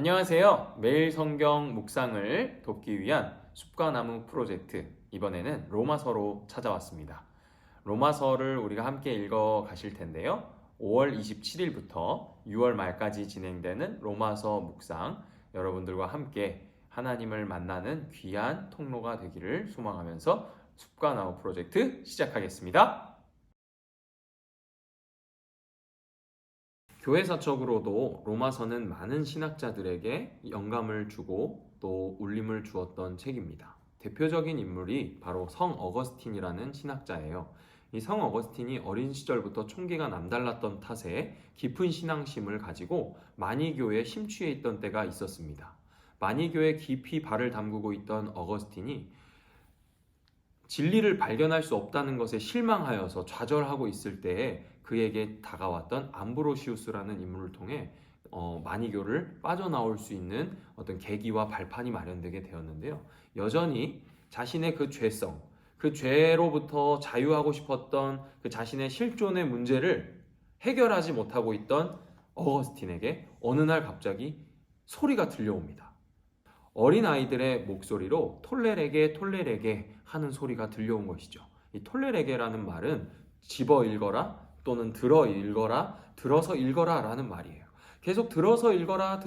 안녕하세요. 매일 성경 묵상을 돕기 위한 숲과 나무 프로젝트, 이번에는 로마서로 찾아왔습니다. 로마서를 우리가 함께 읽어 가실 텐데요. 5월 27일부터 6월 말까지 진행되는 로마서 묵상, 여러분들과 함께 하나님을 만나는 귀한 통로가 되기를 소망하면서 숲과 나무 프로젝트 시작하겠습니다. 교회사적으로도 로마서는 많은 신학자들에게 영감을 주고 또 울림을 주었던 책입니다. 대표적인 인물이 바로 성 어거스틴이라는 신학자예요. 이 성 어거스틴이 어린 시절부터 총기가 남달랐던 탓에 깊은 신앙심을 가지고 마니교에 심취해 있던 때가 있었습니다. 마니교에 깊이 발을 담그고 있던 어거스틴이 진리를 발견할 수 없다는 것에 실망하여서 좌절하고 있을 때에 그에게 다가왔던 암브로시우스라는 인물을 통해 마니교를 빠져나올 수 있는 어떤 계기와 발판이 마련되게 되었는데요. 여전히 자신의 그 죄성, 그 죄로부터 자유하고 싶었던 그 자신의 실존의 문제를 해결하지 못하고 있던 어거스틴에게 어느 날 갑자기 소리가 들려옵니다. 어린 아이들의 목소리로 톨레레게 톨레레게 하는 소리가 들려온 것이죠. 이 톨레레게라는 말은 집어 읽어라 또는 들어 읽어라, 들어서 읽어라 라는 말이에요. 계속 들어서 읽어라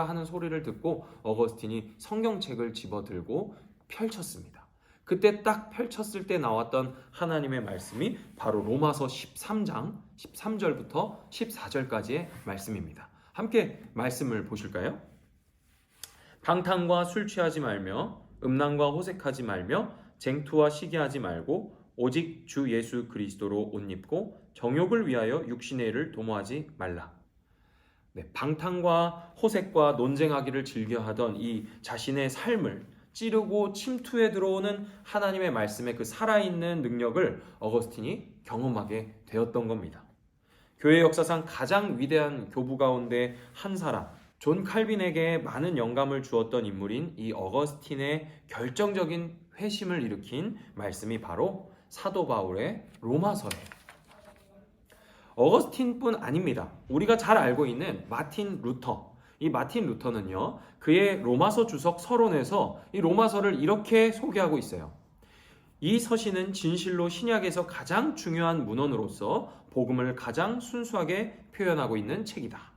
하는 소리를 듣고 어거스틴이 성경책을 집어 들고 펼쳤습니다. 그때 딱 펼쳤을 때 나왔던 하나님의 말씀이 바로 로마서 13장 13절부터 14절까지의 말씀입니다. 함께 말씀을 보실까요? 방탕과 술 취하지 말며 음란과 호색하지 말며 쟁투와 시기하지 말고 오직 주 예수 그리스도로 옷 입고 정욕을 위하여 육신의 일을 도모하지 말라. 방탕과 호색과 논쟁하기를 즐겨하던 이 자신의 삶을 찌르고 침투해 들어오는 하나님의 말씀의 그 살아있는 능력을 어거스틴이 경험하게 되었던 겁니다. 교회 역사상 가장 위대한 교부 가운데 한 사람, 존 칼빈에게 많은 영감을 주었던 인물인 이 어거스틴의 결정적인 회심을 일으킨 말씀이 바로 사도 바울의 로마서예요. 어거스틴뿐 아닙니다. 우리가 잘 알고 있는 마틴 루터. 이 마틴 루터는요, 그의 로마서 주석 서론에서 이 로마서를 이렇게 소개하고 있어요. 이 서신은 진실로 신약에서 가장 중요한 문헌으로서 복음을 가장 순수하게 표현하고 있는 책이다.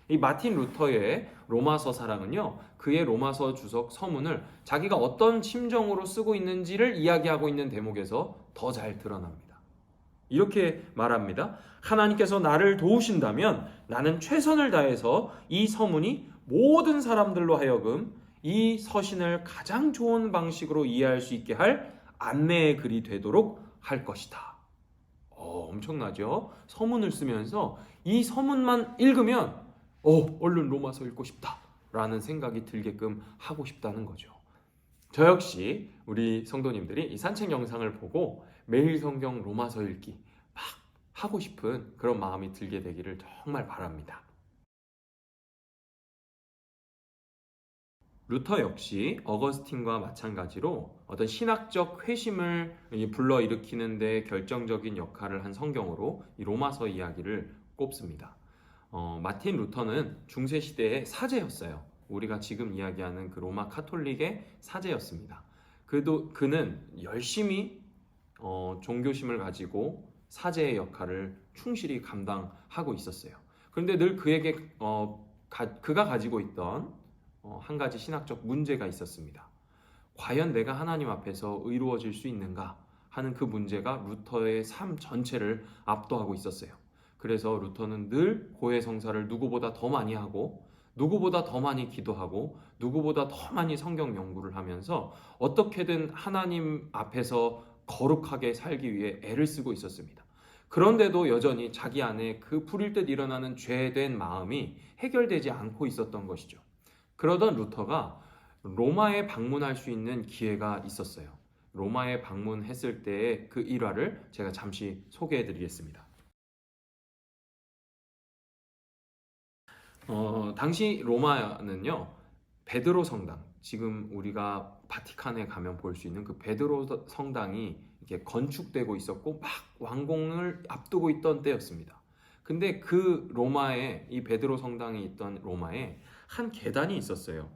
이 마틴 루터의 로마서 사랑은요, 그의 로마서 주석 서문을 자기가 어떤 심정으로 쓰고 있는지를 이야기하고 있는 대목에서 더 잘 드러납니다. 이렇게 말합니다. 하나님께서 나를 도우신다면 나는 최선을 다해서 이 서문이 모든 사람들로 하여금 이 서신을 가장 좋은 방식으로 이해할 수 있게 할 안내의 글이 되도록 할 것이다. 엄청나죠? 서문을 쓰면서 이 서문만 읽으면 얼른 로마서 읽고 싶다 라는 생각이 들게끔 하고 싶다는 거죠. 저 역시 우리 성도님들이 이 산책 영상을 보고 매일 성경 로마서 읽기 막 하고 싶은 그런 마음이 들게 되기를 정말 바랍니다. 루터 역시 어거스틴과 마찬가지로 어떤 신학적 회심을 불러일으키는 데 결정적인 역할을 한 성경으로 이 로마서 이야기를 꼽습니다. 마틴 루터는 중세 시대의 사제였어요. 우리가 지금 이야기하는 그 로마 카톨릭의 사제였습니다. 그는 열심히 종교심을 가지고 사제의 역할을 충실히 감당하고 있었어요. 그런데 늘 그에게 그가 가지고 있던 한 가지 신학적 문제가 있었습니다. 과연 내가 하나님 앞에서 의로워질 수 있는가 하는 그 문제가 루터의 삶 전체를 압도하고 있었어요. 그래서 루터는 늘 고해성사를 누구보다 더 많이 하고 누구보다 더 많이 기도하고 누구보다 더 많이 성경 연구를 하면서 어떻게든 하나님 앞에서 거룩하게 살기 위해 애를 쓰고 있었습니다. 그런데도 여전히 자기 안에 그 불일 듯 일어나는 죄된 마음이 해결되지 않고 있었던 것이죠. 그러던 루터가 로마에 방문할 수 있는 기회가 있었어요. 로마에 방문했을 때의 그 일화를 제가 잠시 소개해 드리겠습니다. 당시 로마는요, 베드로 성당, 지금 우리가 바티칸에 가면 볼 수 있는 그 베드로 성당이 이렇게 건축되고 있었고 막 완공을 앞두고 있던 때였습니다. 근데 그 로마에, 이 베드로 성당이 있던 로마에 한 계단이 있었어요.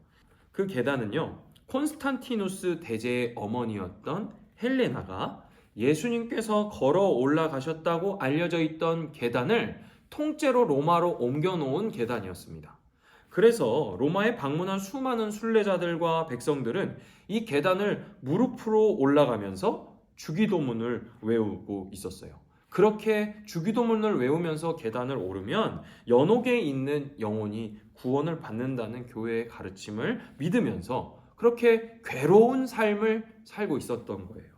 그 계단은요, 콘스탄티누스 대제의 어머니였던 헬레나가 예수님께서 걸어 올라가셨다고 알려져 있던 계단을 통째로 로마로 옮겨놓은 계단이었습니다. 그래서 로마에 방문한 수많은 순례자들과 백성들은 이 계단을 무릎으로 올라가면서 주기도문을 외우고 있었어요. 그렇게 주기도문을 외우면서 계단을 오르면 연옥에 있는 영혼이 구원을 받는다는 교회의 가르침을 믿으면서 그렇게 괴로운 삶을 살고 있었던 거예요.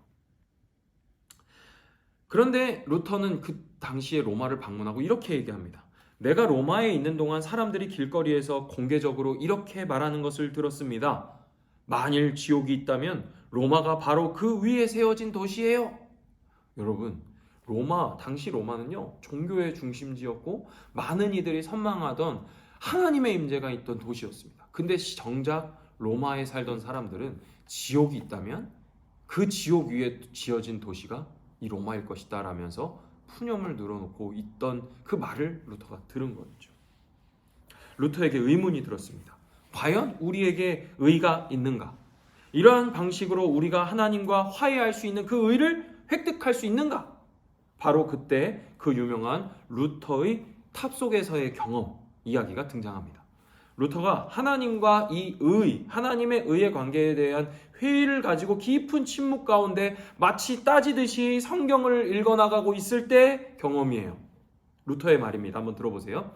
그런데 루터는 그 당시에 로마를 방문하고 이렇게 얘기합니다. 내가 로마에 있는 동안 사람들이 길거리에서 공개적으로 이렇게 말하는 것을 들었습니다. 만일 지옥이 있다면 로마가 바로 그 위에 세워진 도시예요. 여러분, 당시 로마는요, 종교의 중심지였고 많은 이들이 선망하던 하나님의 임재가 있던 도시였습니다. 근데 정작 로마에 살던 사람들은 지옥이 있다면 그 지옥 위에 지어진 도시가 이 로마일 것이다 라면서 푸념을 늘어놓고 있던 그 말을 루터가 들은 거죠. 루터에게 의문이 들었습니다. 과연 우리에게 의가 있는가? 이러한 방식으로 우리가 하나님과 화해할 수 있는 그 의를 획득할 수 있는가? 바로 그때 그 유명한 루터의 탑속에서의 경험 이야기가 등장합니다. 루터가 하나님과 하나님의 의의 관계에 대한 회의를 가지고 깊은 침묵 가운데 마치 따지듯이 성경을 읽어나가고 있을 때 경험이에요. 루터의 말입니다. 한번 들어보세요.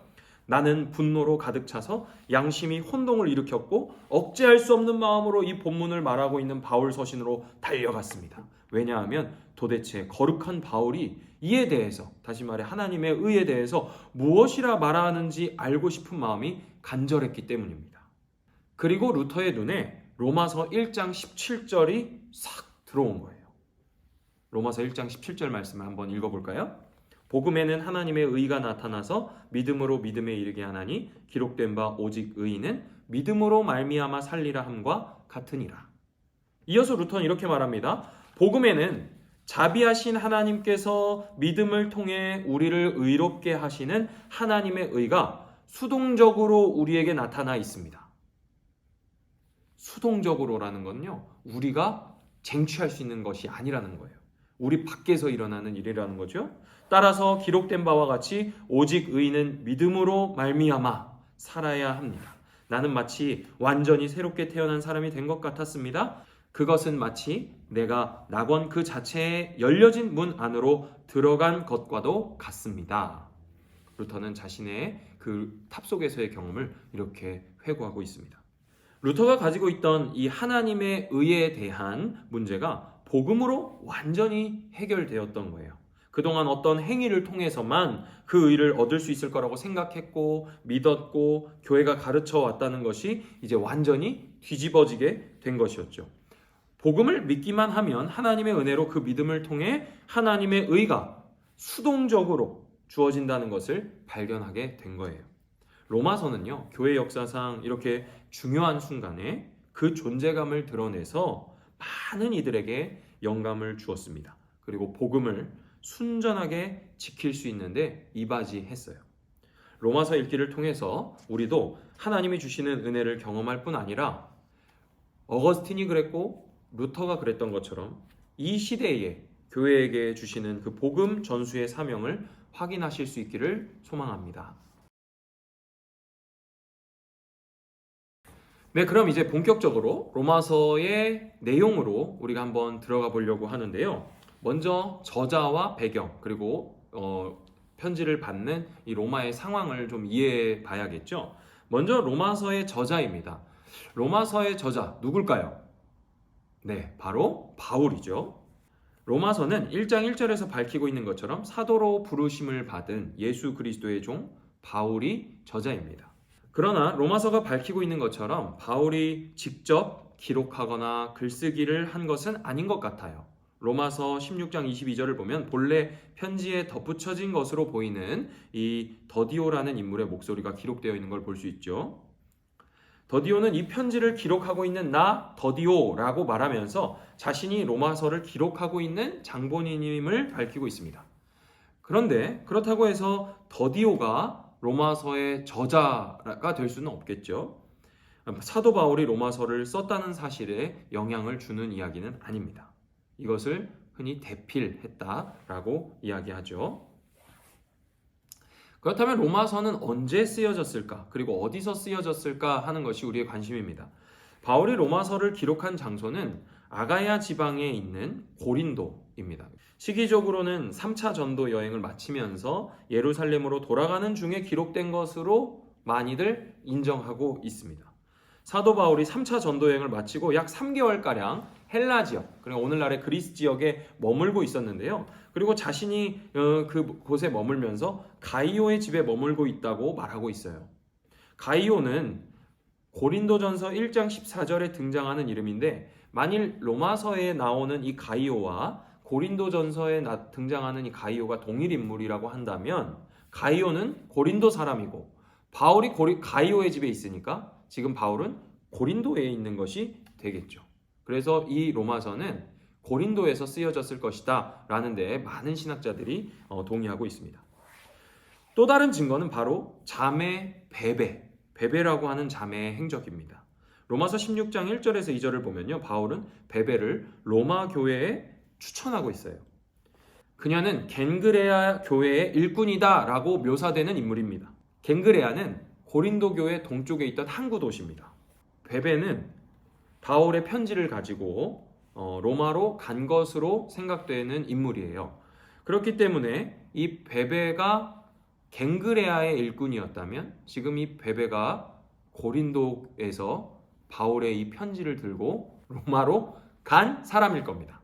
나는 분노로 가득 차서 양심이 혼동을 일으켰고 억제할 수 없는 마음으로 이 본문을 말하고 있는 바울 서신으로 달려갔습니다. 왜냐하면 도대체 거룩한 바울이 이에 대해서, 다시 말해 하나님의 의에 대해서 무엇이라 말하는지 알고 싶은 마음이 간절했기 때문입니다. 그리고 루터의 눈에 로마서 1장 17절이 싹 들어온 거예요. 로마서 1장 17절 말씀을 한번 읽어볼까요? 복음에는 하나님의 의가 나타나서 믿음으로 믿음에 이르게 하나니 기록된 바 오직 의인은 믿음으로 말미암아 살리라 함과 같으니라. 이어서 루터는 이렇게 말합니다. 복음에는 자비하신 하나님께서 믿음을 통해 우리를 의롭게 하시는 하나님의 의가 수동적으로 우리에게 나타나 있습니다. 수동적으로라는 건요, 우리가 쟁취할 수 있는 것이 아니라는 거예요. 우리 밖에서 일어나는 일이라는 거죠. 따라서 기록된 바와 같이 오직 의인은 믿음으로 말미암아 살아야 합니다. 나는 마치 완전히 새롭게 태어난 사람이 된 것 같았습니다. 그것은 마치 내가 낙원 그 자체에 열려진 문 안으로 들어간 것과도 같습니다. 루터는 자신의 그 탑속에서의 경험을 이렇게 회고하고 있습니다. 루터가 가지고 있던 이 하나님의 의에 대한 문제가 복음으로 완전히 해결되었던 거예요. 그동안 어떤 행위를 통해서만 그 의를 얻을 수 있을 거라고 생각했고 믿었고 교회가 가르쳐 왔다는 것이 이제 완전히 뒤집어지게 된 것이었죠. 복음을 믿기만 하면 하나님의 은혜로 그 믿음을 통해 하나님의 의가 수동적으로 주어진다는 것을 발견하게 된 거예요. 로마서는요, 교회 역사상 이렇게 중요한 순간에 그 존재감을 드러내서 많은 이들에게 영감을 주었습니다. 그리고 복음을 순전하게 지킬 수 있는데 이바지했어요. 로마서 읽기를 통해서 우리도 하나님이 주시는 은혜를 경험할 뿐 아니라 어거스틴이 그랬고 루터가 그랬던 것처럼 이 시대에 교회에게 주시는 그 복음 전수의 사명을 확인하실 수 있기를 소망합니다. 네, 그럼 이제 본격적으로 로마서의 내용으로 우리가 한번 들어가 보려고 하는데요. 먼저 저자와 배경, 그리고 편지를 받는 이 로마의 상황을 좀 이해해 봐야겠죠. 먼저 로마서의 저자입니다. 로마서의 저자 누굴까요? 네, 바로 바울이죠. 로마서는 1장 1절에서 밝히고 있는 것처럼 사도로 부르심을 받은 예수 그리스도의 종 바울이 저자입니다. 그러나 로마서가 밝히고 있는 것처럼 바울이 직접 기록하거나 글쓰기를 한 것은 아닌 것 같아요. 로마서 16장 22절을 보면 본래 편지에 덧붙여진 것으로 보이는 이 더디오라는 인물의 목소리가 기록되어 있는 걸 볼 수 있죠. 더디오는 이 편지를 기록하고 있는 나 더디오라고 말하면서 자신이 로마서를 기록하고 있는 장본인임을 밝히고 있습니다. 그런데 그렇다고 해서 더디오가 로마서의 저자가 될 수는 없겠죠. 사도 바울이 로마서를 썼다는 사실에 영향을 주는 이야기는 아닙니다. 이것을 흔히 대필했다라고 이야기하죠. 그렇다면 로마서는 언제 쓰여졌을까? 그리고 어디서 쓰여졌을까 하는 것이 우리의 관심입니다. 바울이 로마서를 기록한 장소는 아가야 지방에 있는 고린도입니다. 시기적으로는 3차 전도 여행을 마치면서 예루살렘으로 돌아가는 중에 기록된 것으로 많이들 인정하고 있습니다. 사도 바울이 3차 전도 여행을 마치고 약 3개월가량 헬라 지역, 그리고 오늘날의 그리스 지역에 머물고 있었는데요. 그리고 자신이 그곳에 머물면서 가이오의 집에 머물고 있다고 말하고 있어요. 가이오는 고린도전서 1장 14절에 등장하는 이름인데, 만일 로마서에 나오는 이 가이오와 고린도전서에 등장하는 이 가이오가 동일 인물이라고 한다면 가이오는 고린도 사람이고 바울이 가이오의 집에 있으니까 지금 바울은 고린도에 있는 것이 되겠죠. 그래서 이 로마서는 고린도에서 쓰여졌을 것이다 라는 데 많은 신학자들이 동의하고 있습니다. 또 다른 증거는 바로 자매 베베라고 하는 자매의 행적입니다. 로마서 16장 1절에서 2절을 보면요, 바울은 베베를 로마 교회에 추천하고 있어요. 그녀는 겐그레아 교회의 일꾼이다 라고 묘사되는 인물입니다. 겐그레아는 고린도 교회 동쪽에 있던 항구 도시입니다. 베베는 바울의 편지를 가지고 로마로 간 것으로 생각되는 인물이에요. 그렇기 때문에 이 베베가 겐그레아의 일꾼이었다면 지금 이 베베가 고린도에서 바울의 이 편지를 들고 로마로 간 사람일 겁니다.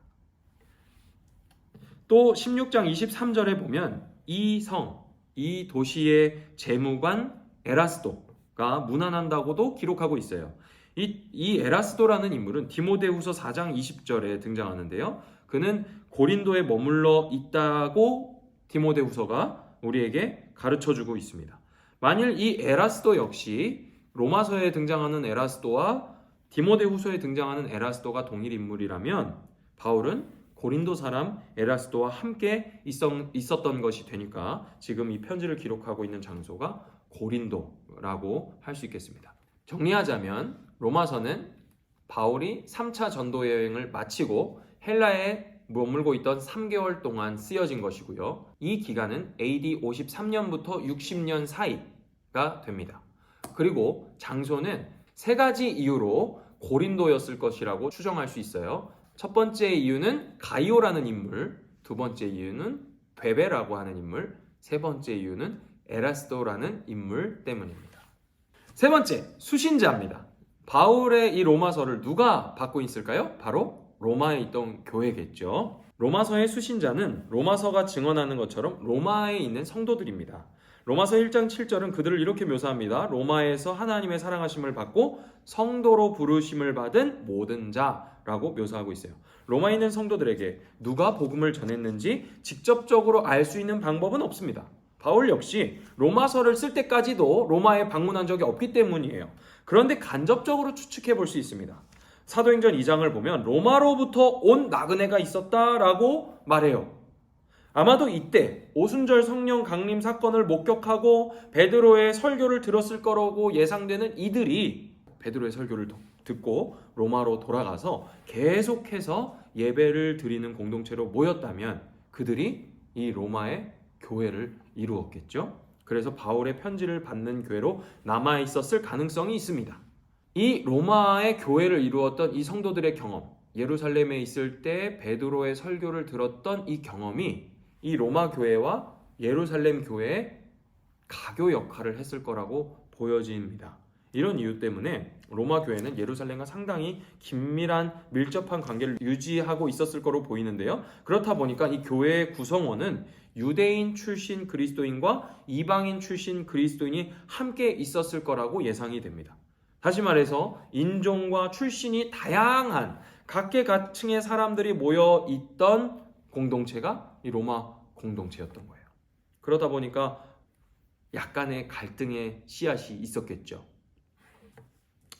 또 16장 23절에 보면 이 도시의 재무관 에라스도가 문안한다고도 기록하고 있어요. 이 에라스도라는 인물은 디모데후서 4장 20절에 등장하는데요. 그는 고린도에 머물러 있다고 디모데후서가 우리에게 가르쳐주고 있습니다. 만일 이 에라스도 역시 로마서에 등장하는 에라스도와 디모데후서에 등장하는 에라스도가 동일 인물이라면 바울은 고린도 사람 에라스도와 함께 있었던 것이 되니까 지금 이 편지를 기록하고 있는 장소가 고린도라고 할 수 있겠습니다. 정리하자면 로마서는 바울이 3차 전도 여행을 마치고 헬라에 머물고 있던 3개월 동안 쓰여진 것이고요. 이 기간은 AD 53년부터 60년 사이가 됩니다. 그리고 장소는 3가지 이유로 고린도였을 것이라고 추정할 수 있어요. 첫 번째 이유는 가이오라는 인물, 두 번째 이유는 베베라고 하는 인물, 세 번째 이유는 에라스도라는 인물 때문입니다. 세 번째, 수신자입니다. 바울의 이 로마서를 누가 받고 있을까요? 바로 로마에 있던 교회겠죠. 로마서의 수신자는 로마서가 증언하는 것처럼 로마에 있는 성도들입니다. 로마서 1장 7절은 그들을 이렇게 묘사합니다. 로마에서 하나님의 사랑하심을 받고 성도로 부르심을 받은 모든 자라고 묘사하고 있어요. 로마에 있는 성도들에게 누가 복음을 전했는지 직접적으로 알 수 있는 방법은 없습니다. 바울 역시 로마서를 쓸 때까지도 로마에 방문한 적이 없기 때문이에요. 그런데 간접적으로 추측해 볼 수 있습니다. 사도행전 2장을 보면 로마로부터 온 나그네가 있었다라고 말해요. 아마도 이때 오순절 성령 강림 사건을 목격하고 베드로의 설교를 들었을 거라고 예상되는 이들이 베드로의 설교를 듣고 로마로 돌아가서 계속해서 예배를 드리는 공동체로 모였다면 그들이 이 로마의 교회를 이루었겠죠. 그래서 바울의 편지를 받는 교회로 남아 있었을 가능성이 있습니다. 이 로마의 교회를 이루었던 이 성도들의 경험, 예루살렘에 있을 때 베드로의 설교를 들었던 이 경험이 이 로마 교회와 예루살렘 교회의 가교 역할을 했을 거라고 보여집니다. 이런 이유 때문에 로마 교회는 예루살렘과 상당히 긴밀한 밀접한 관계를 유지하고 있었을 거로 보이는데요. 그렇다 보니까 이 교회의 구성원은 유대인 출신 그리스도인과 이방인 출신 그리스도인이 함께 있었을 거라고 예상이 됩니다. 다시 말해서 인종과 출신이 다양한 각계각층의 사람들이 모여 있던 공동체가 이 로마 공동체였던 거예요. 그러다 보니까 약간의 갈등의 씨앗이 있었겠죠.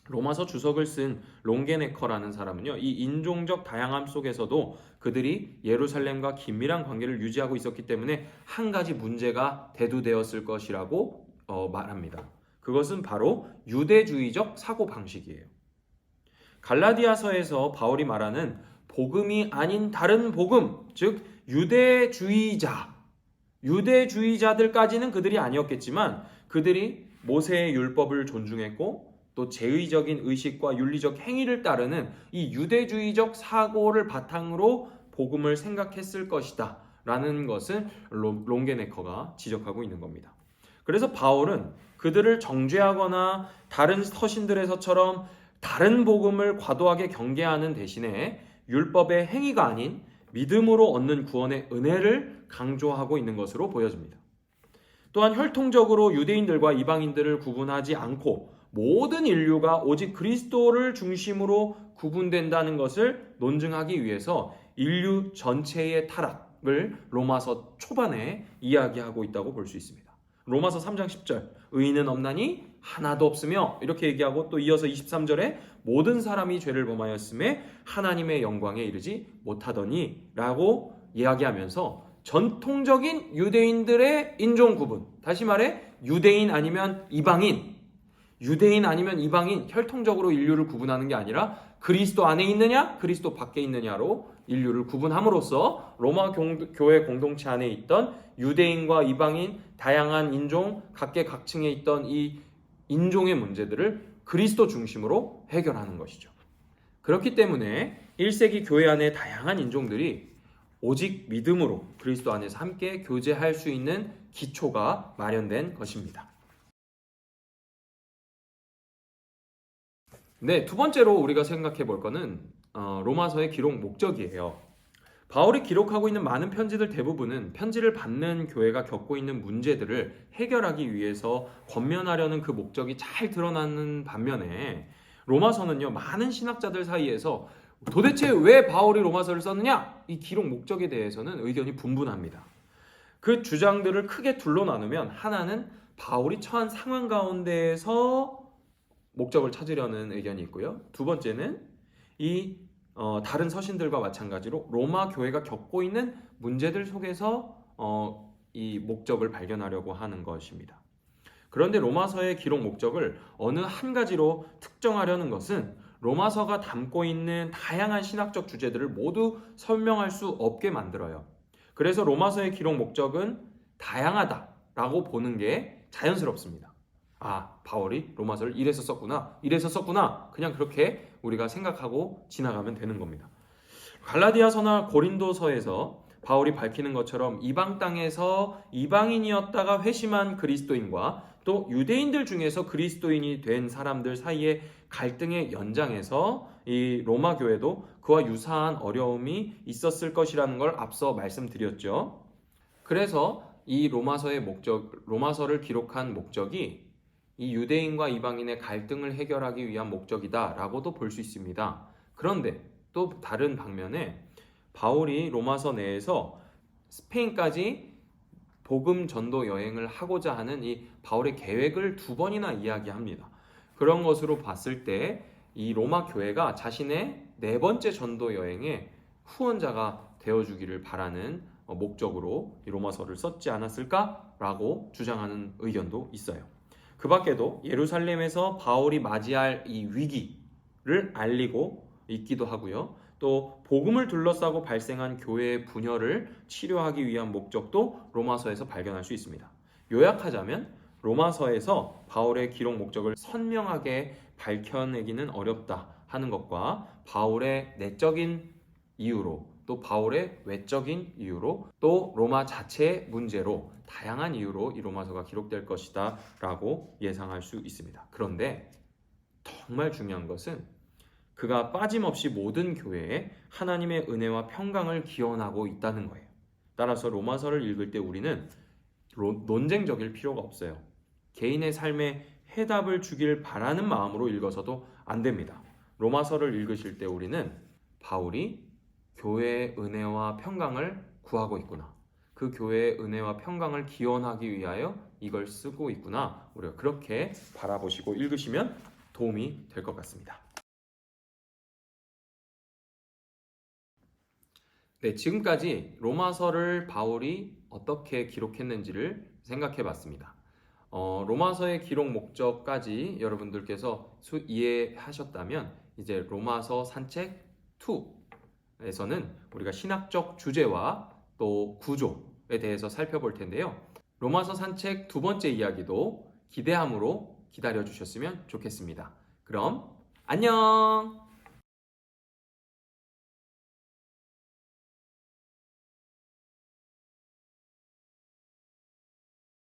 로마서 주석을 쓴 롱게네커라는 사람은요, 이 인종적 다양함 속에서도 그들이 예루살렘과 긴밀한 관계를 유지하고 있었기 때문에 한 가지 문제가 대두되었을 것이라고 말합니다. 그것은 바로 유대주의적 사고방식이에요. 갈라디아서에서 바울이 말하는 복음이 아닌 다른 복음, 즉 유대주의자들까지는 그들이 아니었겠지만 그들이 모세의 율법을 존중했고 또 제의적인 의식과 윤리적 행위를 따르는 이 유대주의적 사고를 바탕으로 복음을 생각했을 것이다 라는 것을 롱게네커가 지적하고 있는 겁니다. 그래서 바울은 그들을 정죄하거나 다른 서신들에서처럼 다른 복음을 과도하게 경계하는 대신에 율법의 행위가 아닌 믿음으로 얻는 구원의 은혜를 강조하고 있는 것으로 보여집니다. 또한 혈통적으로 유대인들과 이방인들을 구분하지 않고 모든 인류가 오직 그리스도를 중심으로 구분된다는 것을 논증하기 위해서 인류 전체의 타락을 로마서 초반에 이야기하고 있다고 볼 수 있습니다. 로마서 3장 10절 의인은 없나니 하나도 없으며 이렇게 얘기하고 또 이어서 23절에 모든 사람이 죄를 범하였음에 하나님의 영광에 이르지 못하더니 라고 이야기하면서 전통적인 유대인들의 인종 구분, 다시 말해 유대인 아니면 이방인 혈통적으로 인류를 구분하는 게 아니라 그리스도 안에 있느냐 그리스도 밖에 있느냐로 인류를 구분함으로써 로마 교회 공동체 안에 있던 유대인과 이방인 다양한 인종 각계각층에 있던 이 인종의 문제들을 그리스도 중심으로 해결하는 것이죠. 그렇기 때문에 1세기 교회 안에 다양한 인종들이 오직 믿음으로 그리스도 안에서 함께 교제할 수 있는 기초가 마련된 것입니다. 네, 두 번째로 우리가 생각해 볼 거는 로마서의 기록 목적이에요. 바울이 기록하고 있는 많은 편지들 대부분은 편지를 받는 교회가 겪고 있는 문제들을 해결하기 위해서 권면하려는 그 목적이 잘 드러나는 반면에 로마서는요, 많은 신학자들 사이에서 도대체 왜 바울이 로마서를 썼느냐? 이 기록 목적에 대해서는 의견이 분분합니다. 그 주장들을 크게 둘로 나누면 하나는 바울이 처한 상황 가운데에서 목적을 찾으려는 의견이 있고요. 두 번째는 이 다른 서신들과 마찬가지로 로마 교회가 겪고 있는 문제들 속에서 이 목적을 발견하려고 하는 것입니다. 그런데 로마서의 기록 목적을 어느 한 가지로 특정하려는 것은 로마서가 담고 있는 다양한 신학적 주제들을 모두 설명할 수 없게 만들어요. 그래서 로마서의 기록 목적은 다양하다라고 보는 게 자연스럽습니다. 아, 바울이 로마서를 이래서 썼구나. 그냥 그렇게 우리가 생각하고 지나가면 되는 겁니다. 갈라디아서나 고린도서에서 바울이 밝히는 것처럼 이방 땅에서 이방인이었다가 회심한 그리스도인과 또 유대인들 중에서 그리스도인이 된 사람들 사이의 갈등의 연장에서 이 로마 교회도 그와 유사한 어려움이 있었을 것이라는 걸 앞서 말씀드렸죠. 그래서 이 로마서를 기록한 목적이 이 유대인과 이방인의 갈등을 해결하기 위한 목적이다라고도 볼 수 있습니다. 그런데 또 다른 방면에 바울이 로마서 내에서 스페인까지 복음 전도 여행을 하고자 하는 이 바울의 계획을 두 번이나 이야기합니다. 그런 것으로 봤을 때 이 로마 교회가 자신의 네 번째 전도 여행의 후원자가 되어주기를 바라는 목적으로 이 로마서를 썼지 않았을까라고 주장하는 의견도 있어요. 그 밖에도 예루살렘에서 바울이 맞이할 이 위기를 알리고 있기도 하고요. 또 복음을 둘러싸고 발생한 교회의 분열을 치료하기 위한 목적도 로마서에서 발견할 수 있습니다. 요약하자면 로마서에서 바울의 기록 목적을 선명하게 밝혀내기는 어렵다 하는 것과 바울의 내적인 이유로 또 바울의 외적인 이유로 또 로마 자체의 문제로 다양한 이유로 이 로마서가 기록될 것이다 라고 예상할 수 있습니다. 그런데 정말 중요한 것은 그가 빠짐없이 모든 교회에 하나님의 은혜와 평강을 기원하고 있다는 거예요. 따라서 로마서를 읽을 때 우리는 논쟁적일 필요가 없어요. 개인의 삶에 해답을 주길 바라는 마음으로 읽어서도 안 됩니다. 로마서를 읽으실 때 우리는 바울이 교회의 은혜와 평강을 구하고 있구나. 그 교회의 은혜와 평강을 기원하기 위하여 이걸 쓰고 있구나. 우리가 그렇게 바라보시고 읽으시면 도움이 될 것 같습니다. 네, 지금까지 로마서를 바울이 어떻게 기록했는지를 생각해 봤습니다. 로마서의 기록 목적까지 여러분들께서 이해하셨다면 이제 로마서 산책 2에서는 우리가 신학적 주제와 또 구조에 대해서 살펴볼 텐데요. 로마서 산책 두 번째 이야기도 기대함으로 기다려 주셨으면 좋겠습니다. 그럼 안녕!